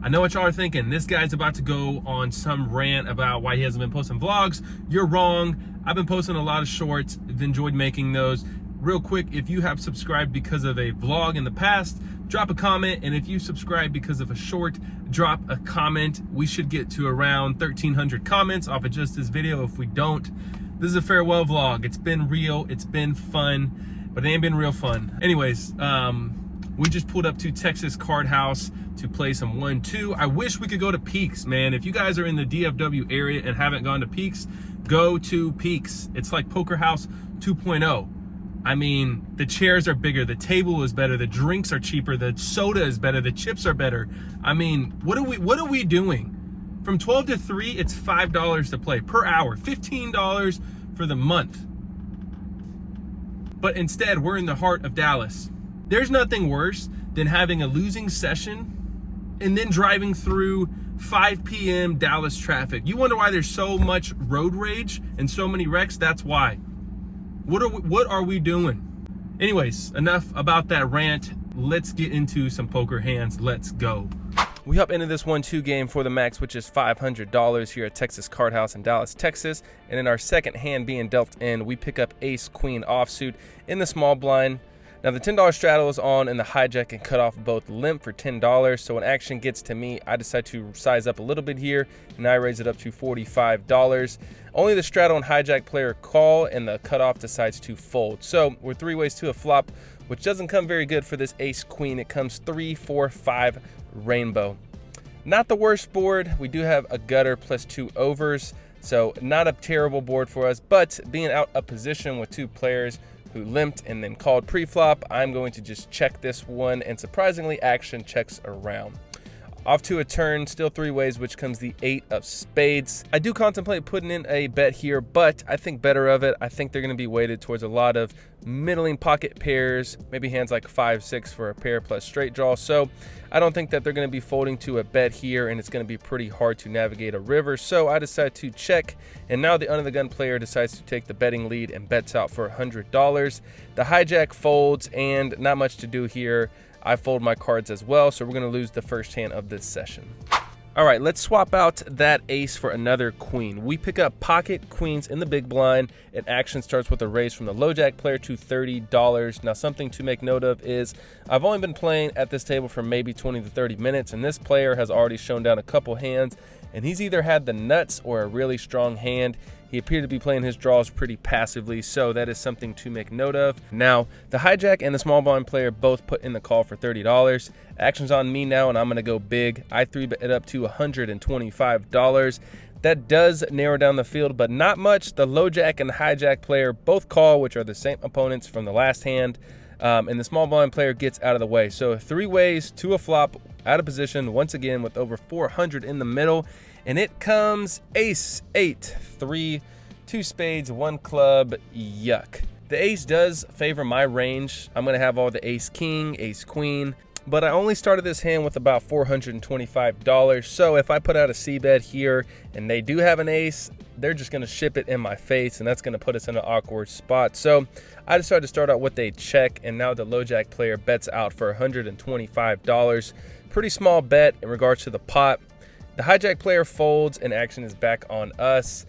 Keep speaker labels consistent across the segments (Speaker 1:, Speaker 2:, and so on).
Speaker 1: I know what y'all are thinking. This guy's about to go on some rant about why he hasn't been posting vlogs. You're wrong. I've been posting a lot of shorts. I've enjoyed making those. Real quick, if you have subscribed because of a vlog in the past, drop a comment. And if you subscribe because of a short, drop a comment. We should get to around 1,300 comments off of just this video. If we don't, this is a farewell vlog. It's been real. It's been fun, but it ain't been real fun. Anyways, we just pulled up to Texas Card House to play some 1-2. I wish we could go to Peaks, man. If you guys are in the DFW area and haven't gone to Peaks, go to Peaks. It's like Poker House 2.0. I mean, the chairs are bigger, the table is better, the drinks are cheaper, the soda is better, the chips are better. I mean, what are we doing? From 12 to 3, it's $5 to play per hour, $15 for the month. But instead, we're in the heart of Dallas. There's nothing worse than having a losing session and then driving through 5 p.m. Dallas traffic. You wonder why there's so much road rage and so many wrecks? That's why. What are we doing? Anyways, enough about that rant. Let's get into some poker hands. Let's go. We hop into this 1-2 game for the max, which is $500 here at Texas Card House in Dallas, Texas. And in our second hand being dealt in, we pick up ace queen offsuit in the small blind. Now the $10 straddle is on, and the hijack and cutoff both limp for $10. So when action gets to me, I decide to size up a little bit here, and I raise it up to $45. Only the straddle and hijack player call, and the cutoff decides to fold. So we're 3 ways to a flop, which doesn't come very good for this ace queen. It comes 3, 4, 5 rainbow. Not the worst board. We do have a gutter plus 2 overs, so not a terrible board for us. But being out of position with 2 players who limped and then called pre-flop, I'm going to just check this one, and surprisingly action checks around. Off to a turn, still 3 ways, which comes the 8 of spades. I do contemplate putting in a bet here, but I think better of it. I think they're going to be weighted towards a lot of middling pocket pairs, maybe hands like 5, 6 for a pair plus straight draw. So I don't think that they're going to be folding to a bet here, and it's going to be pretty hard to navigate a river. So I decide to check, and now the under the gun player decides to take the betting lead and bets out for $100. The hijack folds, and not much to do here. I fold my cards as well, so we're going to lose the first hand of this session. All right, let's swap out that ace for another queen. We pick up pocket queens in the big blind, and action starts with a raise from the low jack player to $30. Now, something to make note of is I've only been playing at this table for maybe 20 to 30 minutes, and this player has already shown down a couple hands, and he's either had the nuts or a really strong hand. He appeared to be playing his draws pretty passively, so that is something to make note of. Now, the hijack and the small blind player both put in the call for $30. Action's on me now, and I'm gonna go big. I 3-bet it up to $125. That does narrow down the field, but not much. The low jack and the hijack player both call, which are the same opponents from the last hand, and the small blind player gets out of the way. So 3 ways to a flop, out of position, once again with over 400 in the middle. And it comes ace, 8, 3, 2 spades, 1 club, yuck. The ace does favor my range. I'm gonna have all the ace king, ace queen, but I only started this hand with about $425. So if I put out a C bet here and they do have an ace, they're just gonna ship it in my face, and that's gonna put us in an awkward spot. So I decided to start out with a check, and now the low jack player bets out for $125. Pretty small bet in regards to the pot. The hijack player folds, and action is back on us.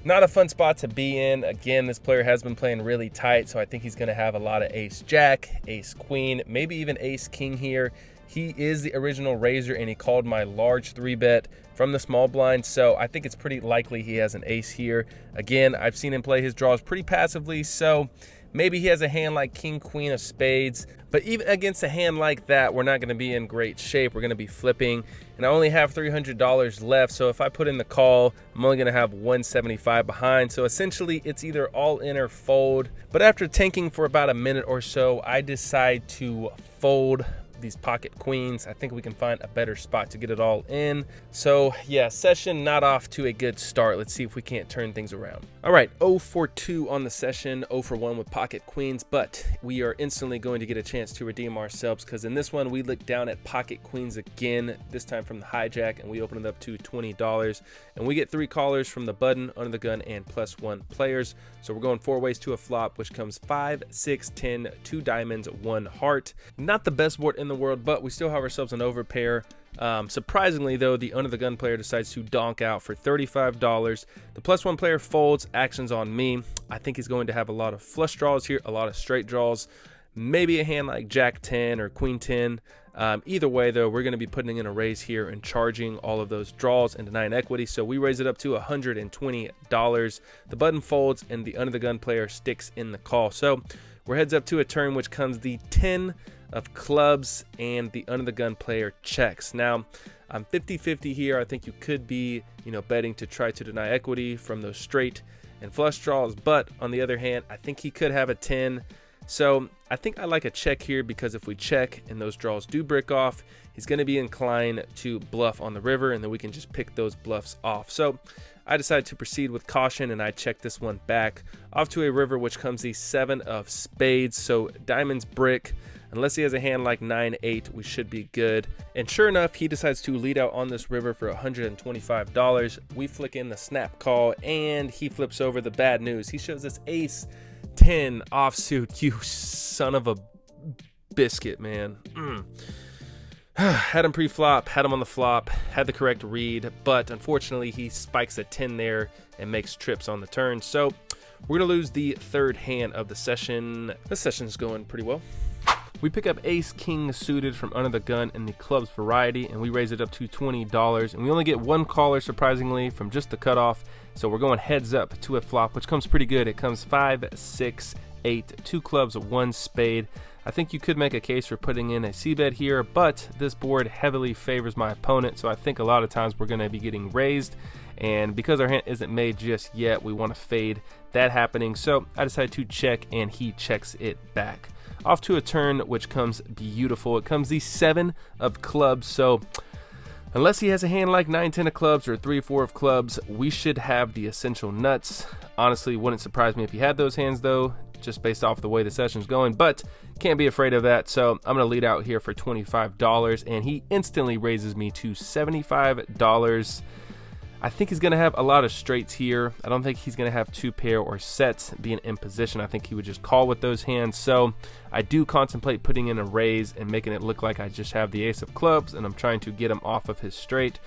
Speaker 1: Not a fun spot to be in. Again, this player has been playing really tight, so I think he's going to have a lot of ace jack, ace queen, maybe even ace king here. He is the original raiser, and he called my large 3-bet from the small blind, so I think it's pretty likely he has an ace here. Again, I've seen him play his draws pretty passively, so maybe he has a hand like king, queen of spades. But even against a hand like that, we're not going to be in great shape. We're going to be flipping, and I only have $300 left. So if I put in the call, I'm only going to have $175 behind. So essentially, it's either all in or fold. But after tanking for about a minute or so, I decide to fold these pocket queens. I think we can find a better spot to get it all in. So yeah, session not off to a good start. Let's see if we can't turn things around. All right, 0 for 2 on the session, 0 for 1 with pocket queens, but we are instantly going to get a chance to redeem ourselves, because in this one we look down at pocket queens again, this time from the hijack, and we open it up to $20, and we get 3 callers from the button, under the gun, and +1 players. So we're going 4 ways to a flop, which comes 5, 6, 10, 2 diamonds, 1 heart. Not the best board in the world, but we still have ourselves an overpair. Surprisingly though, the under the gun player decides to donk out for $35. The +1 player folds, actions on me. I think he's going to have a lot of flush draws here, a lot of straight draws, maybe a hand like Jack 10 or Queen 10. Either way though, we're going to be putting in a raise here and charging all of those draws and denying equity. So we raise it up to $120. The button folds and the under the gun player sticks in the call. So we're heads up to a turn which comes the 10 of clubs and the under the gun player checks. Now I'm 50-50 here. I think you could be, betting to try to deny equity from those straight and flush draws, but on the other hand, I think he could have a 10. So I think I like a check here, because if we check and those draws do break off, he's going to be inclined to bluff on the river, and then we can just pick those bluffs off. So I decided to proceed with caution, and I checked this one back off to a river, which comes the 7 of spades. So diamonds brick. Unless he has a hand like 9-8, we should be good. And sure enough, he decides to lead out on this river for $125. We flick in the snap call, and he flips over the bad news. He shows us ace 10 offsuit. You son of a biscuit, man. Had him pre-flop, had him on the flop, had the correct read, but unfortunately he spikes a 10 there and makes trips on the turn. So we're gonna lose the third hand of the session. This session's going pretty well. We pick up ace king suited from under the gun in the clubs variety, and we raise it up to $20, and we only get one caller surprisingly from just the cutoff. So we're going heads up to a flop, which comes pretty good. It comes 5, 6, 8, 2 clubs, 1 spade. I think you could make a case for putting in a c-bet here, but this board heavily favors my opponent, so I think a lot of times we're going to be getting raised, and because our hand isn't made just yet, we want to fade that happening. So I decided to check, and he checks it back. Off to a turn which comes beautiful. It comes the 7 of clubs, so unless he has a hand like 9, 10 of clubs or 3, 4 of clubs, we should have the essential nuts. Honestly, wouldn't surprise me if he had those hands though, just based off the way the session's going, but can't be afraid of that. So I'm gonna lead out here for $25, and he instantly raises me to $75. I think he's going to have a lot of straights here. I don't think he's going to have 2 pair or sets being in position. I think he would just call with those hands. So I do contemplate putting in a raise and making it look like I just have the ace of clubs and I'm trying to get him off of his straight.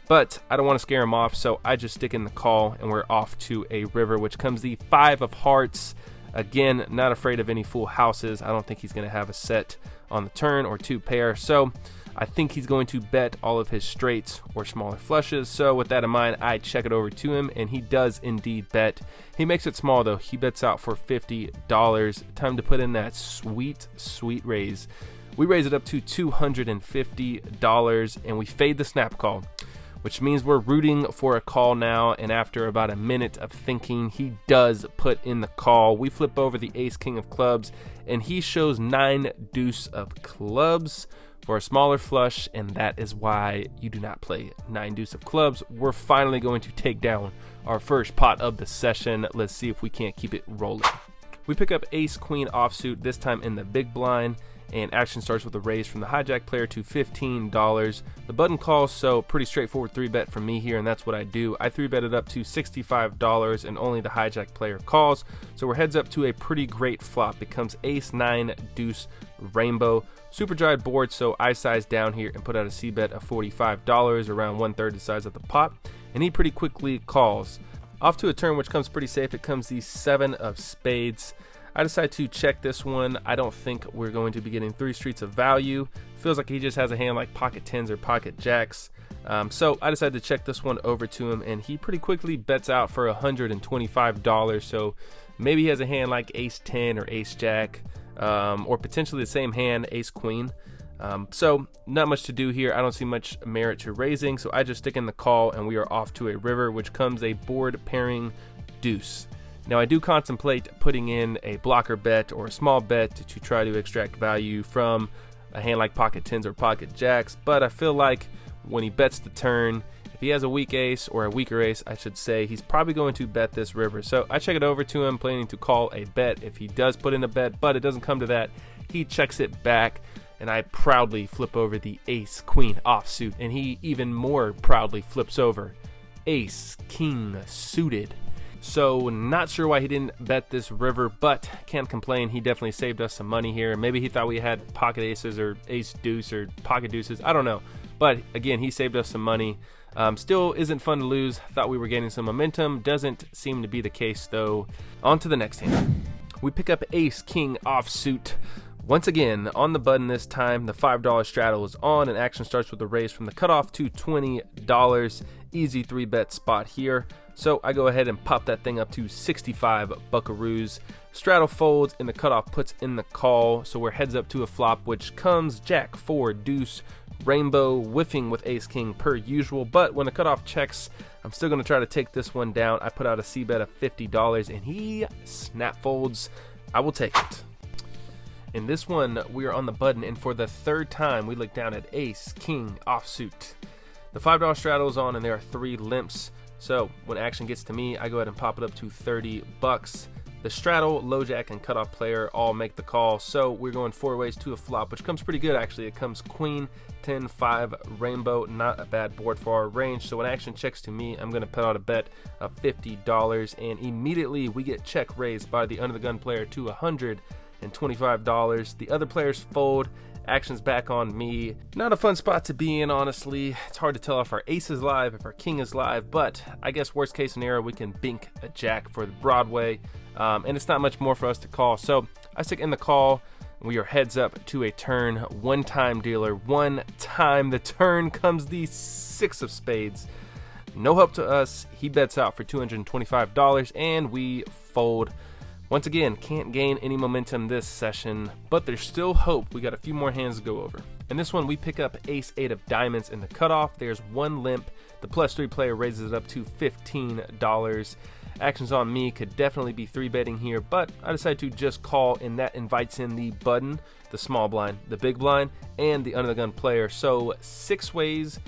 Speaker 1: But I don't want to scare him off, so I just stick in the call, and we're off to a river, which comes the 5 of hearts. Again, not afraid of any full houses. I don't think he's going to have a set on the turn or 2 pair. So I think he's going to bet all of his straights or smaller flushes. So with that in mind, I check it over to him, and he does indeed bet. He makes it small though. He bets out for $50. Time to put in that sweet, sweet raise. We raise it up to $250, and we fade the snap call, which means we're rooting for a call now. And after about a minute of thinking, he does put in the call. We flip over the ace king of clubs, and he shows 9 deuce of clubs for a smaller flush, and that is why you do not play 9 deuce of clubs. We're finally going to take down our first pot of the session. Let's see if we can't keep it rolling. We pick up ace queen offsuit, this time in the big blind, and action starts with a raise from the hijack player to $15. The button calls, so pretty straightforward 3-bet from me here, and that's what I do. I 3-bet it up to $65, and only the hijack player calls. So we're heads up to a pretty great flop. It comes ace 9 deuce rainbow. Super dry board, so I size down here and put out a c-bet of $45, around 1/3 the size of the pot, and he pretty quickly calls. Off to a turn which comes pretty safe. It comes the 7 of spades. I decide to check this one. I don't think we're going to be getting 3 streets of value. Feels like he just has a hand like pocket 10s or pocket jacks. So I decided to check this one over to him, and he pretty quickly bets out for $125. So maybe he has a hand like ace 10 or ace jack, or potentially the same hand, ace queen. So not much to do here. I don't see much merit to raising, so I just stick in the call, and we are off to a river, which comes a board pairing deuce. Now I do contemplate putting in a blocker bet or a small bet to try to extract value from a hand like pocket 10s or pocket jacks, but I feel like when he bets the turn, if he has a weak ace, or a weaker ace I should say, he's probably going to bet this river. So I check it over to him, planning to call a bet if he does put in a bet, but it doesn't come to that. He checks it back, and I proudly flip over the ace queen offsuit, and he even more proudly flips over ace king suited. So not sure why he didn't bet this river, but can't complain. He definitely saved us some money here. Maybe he thought we had pocket aces or ace deuce or pocket deuces. I don't know.
Speaker 2: But again, he saved us some money. Still isn't fun to lose. Thought we were gaining some momentum. Doesn't seem to be the case though. On to the next hand. We pick up ace king offsuit. Once again, on the button this time, the $5 straddle is on, and action starts with a raise from the cutoff to $20. Easy 3-bet spot here. So I go ahead and pop that thing up to 65 buckaroos. Straddle folds, and the cutoff puts in the call. So we're heads up to a flop, which comes jack, 4, deuce, rainbow, whiffing with ace king per usual. But when the cutoff checks, I'm still going to try to take this one down. I put out a C bet of $50, and he snap folds. I will take it. In this one, we are on the button, and for the third time, we look down at ace king offsuit. The $5 straddle is on, and there are 3 limps. So when action gets to me, I go ahead and pop it up to 30 bucks. The straddle, low jack, and cutoff player all make the call. So we're going 4 ways to a flop, which comes pretty good actually. It comes queen, 10, 5, rainbow. Not a bad board for our range. So when action checks to me, I'm going to put out a bet of $50, and immediately we get check raised by the under the gun player to $125. The other players fold. Action's back on me. Not a fun spot to be in, honestly. It's hard to tell if our ace is live, if our king is live, but I guess worst case scenario, we can bink a jack for the Broadway, and it's not much more for us to call. So I stick in the call. We are heads up to a turn. One time dealer, one time. The turn comes the 6 of spades. No help to us. He bets out for $225, and we fold. Once again, can't gain any momentum this session, but there's still hope. We got a few more hands to go over. In this one, we pick up ace 8 of diamonds in the cutoff. There's 1 limp. The +3 player raises it up to $15. Actions on me, could definitely be 3-betting here, but I decide to just call, and that invites in the button, the small blind, the big blind, and the under the gun player. So 6 ways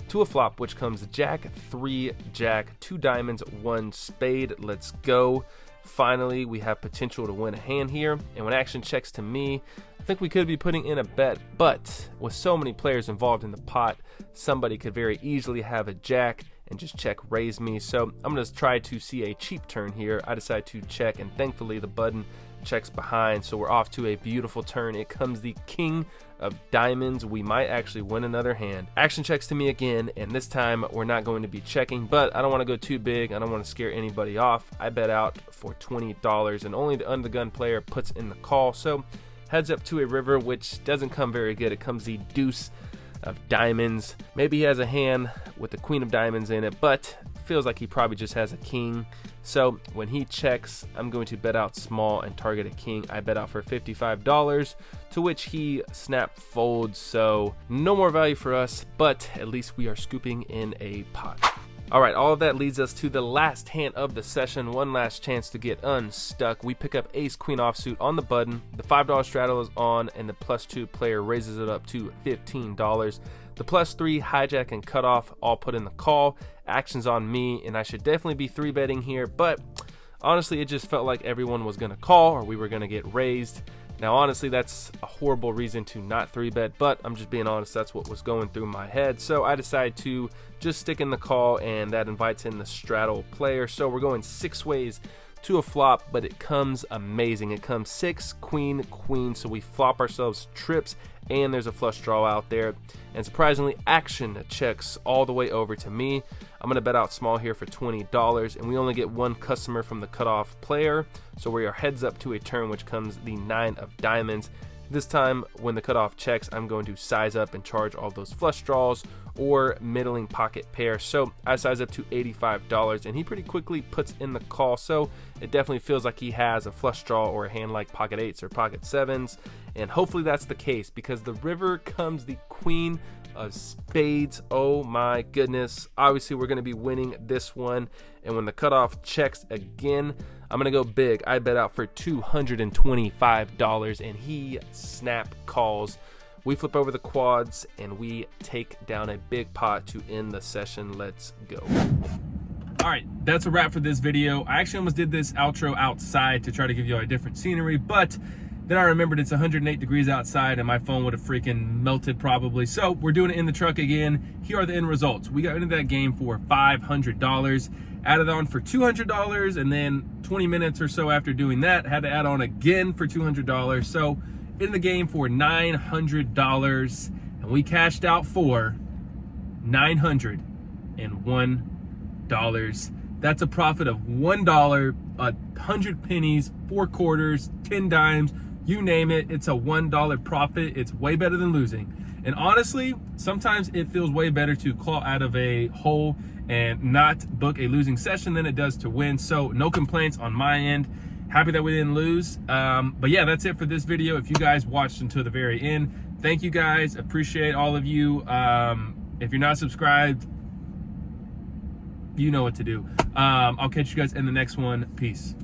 Speaker 2: to a flop, which comes jack, 3, jack, 2 diamonds, 1 spade. Let's go. Finally, we have potential to win a hand here, and when action checks to me, I think we could be putting in a bet, but with so many players involved in the pot, somebody could very easily have a jack and just check raise me. So I'm going to try to see a cheap turn here. I decide to check, and thankfully the button checks behind, so we're off to a beautiful turn. It comes the king of diamonds. We might actually win another hand. Action checks to me again, and this time we're not going to be checking, but I don't want to go too big. I don't want to scare anybody off. I bet out for $20, and only the under the gun player puts in the call. So heads up to a river, which doesn't come very good. It comes the deuce of diamonds. Maybe he has a hand with the queen of diamonds in it, but feels like he probably just has a king. So when he checks, I'm going to bet out small and target a king. I bet out for $55, to which he snap folds. So no more value for us, but at least we are scooping in a pot. All right, all of that leads us to the last hand of the session. One last chance to get unstuck. We pick up ace queen offsuit on the button. The $5 straddle is on, and the +2 player raises it up to $15. The +3 hijack and cutoff all put in the call. Actions on me, and I should definitely be 3-betting here, but honestly, it just felt like everyone was gonna call or we were gonna get raised. Now, honestly, that's a horrible reason to not 3-bet, but I'm just being honest, that's what was going through my head. So I decided to just stick in the call, and that invites in the straddle player. So we're going 6 ways to a flop, but it comes amazing. It comes 6, queen, queen, so we flop ourselves trips, and there's a flush draw out there. And surprisingly, action checks all the way over to me. I'm going to bet out small here for $20, and we only get 1 customer from the cutoff player, so we are heads up to a turn, which comes the 9 of diamonds. This time, when the cutoff checks, I'm going to size up and charge all those flush draws or middling pocket pair. So I size up to $85, and he pretty quickly puts in the call. So it definitely feels like he has a flush draw or a hand like pocket 8s or pocket 7s. And hopefully that's the case, because the river comes the queen of spades. Oh my goodness. Obviously, we're going to be winning this one. And when the cutoff checks again, I'm going to go big. I bet out for $225, and he snap calls. We flip over the quads, and we take down a big pot to end the session. Let's go.
Speaker 1: All right, that's a wrap for this video. I actually almost did this outro outside to try to give you a different scenery, but then I remembered it's 108 degrees outside, and my phone would have freaking melted probably. So we're doing it in the truck again. Here are the end results. We got into that game for $500, added on for $200, and then 20 minutes or so after doing that, had to add on again for $200. So in the game for $900, and we cashed out for $901. That's a profit of $1, 100 pennies, 4 quarters, 10 dimes, you name it. It's a $1 profit. It's way better than losing. And honestly, sometimes it feels way better to claw out of a hole and not book a losing session than it does to win. So no complaints on my end. Happy that we didn't lose. But yeah, that's it for this video. If you guys watched until the very end, thank you guys. Appreciate all of you. If you're not subscribed, you know what to do. I'll catch you guys in the next one. Peace.